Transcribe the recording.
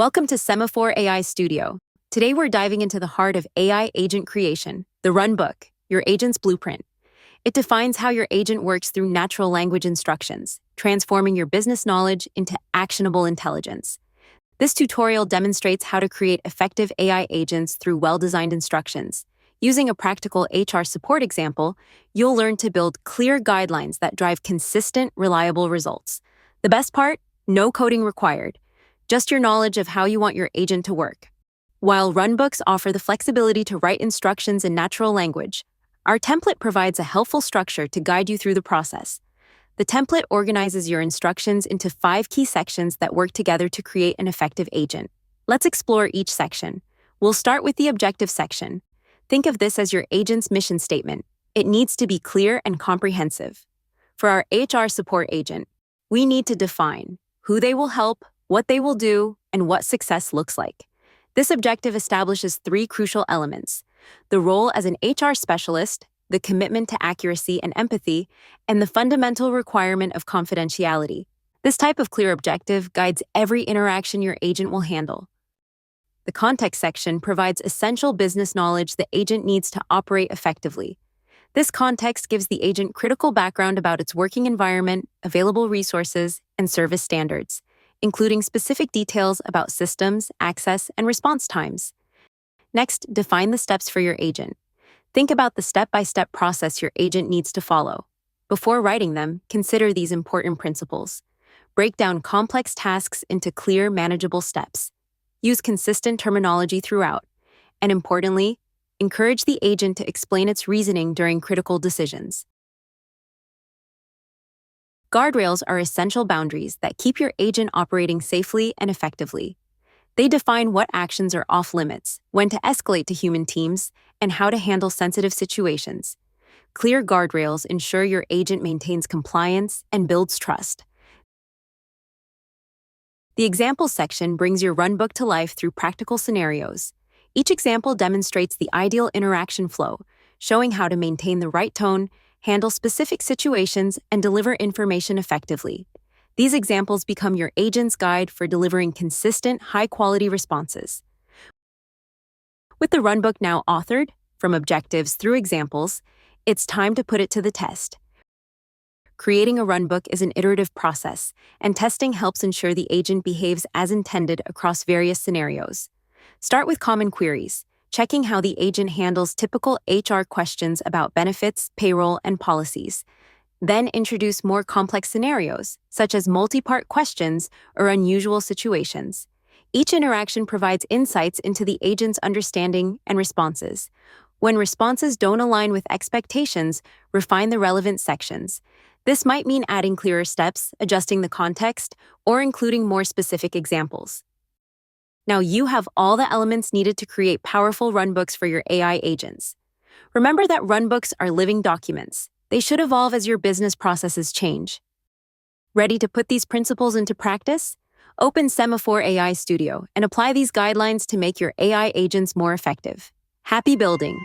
Welcome to Semaphore AI Studio. Today we're diving into the heart of AI agent creation, the Runbook, your agent's blueprint. It defines how your agent works through natural language instructions, transforming your business knowledge into actionable intelligence. This tutorial demonstrates how to create effective AI agents through well-designed instructions. Using a practical HR support example, you'll learn to build clear guidelines that drive consistent, reliable results. The best part? No coding required. Just your knowledge of how you want your agent to work. While Runbooks offer the flexibility to write instructions in natural language, our template provides a helpful structure to guide you through the process. The template organizes your instructions into 5 key sections that work together to create an effective agent. Let's explore each section. We'll start with the objective section. Think of this as your agent's mission statement. It needs to be clear and comprehensive. For our HR support agent, we need to define who they will help, what they will do, and what success looks like. This objective establishes 3 crucial elements: the role as an HR specialist, the commitment to accuracy and empathy, and the fundamental requirement of confidentiality. This type of clear objective guides every interaction your agent will handle. The context section provides essential business knowledge the agent needs to operate effectively. This context gives the agent critical background about its working environment, available resources, and service standards, including specific details about systems, access, and response times. Next, define the steps for your agent. Think about the step-by-step process your agent needs to follow. Before writing them, consider these important principles. Break down complex tasks into clear, manageable steps. Use consistent terminology throughout. And importantly, encourage the agent to explain its reasoning during critical decisions. Guardrails are essential boundaries that keep your agent operating safely and effectively. They define what actions are off-limits, when to escalate to human teams, and how to handle sensitive situations. Clear guardrails ensure your agent maintains compliance and builds trust. The examples section brings your runbook to life through practical scenarios. Each example demonstrates the ideal interaction flow, showing how to maintain the right tone, handle specific situations, and deliver information effectively. These examples become your agent's guide for delivering consistent, high-quality responses. With the runbook now authored, from objectives through examples, it's time to put it to the test. Creating a runbook is an iterative process, and testing helps ensure the agent behaves as intended across various scenarios. Start with common queries, checking how the agent handles typical HR questions about benefits, payroll, and policies. Then introduce more complex scenarios, such as multi-part questions or unusual situations. Each interaction provides insights into the agent's understanding and responses. When responses don't align with expectations, refine the relevant sections. This might mean adding clearer steps, adjusting the context, or including more specific examples. Now you have all the elements needed to create powerful runbooks for your AI agents. Remember that runbooks are living documents. They should evolve as your business processes change. Ready to put these principles into practice? Open Semaphore AI Studio and apply these guidelines to make your AI agents more effective. Happy building!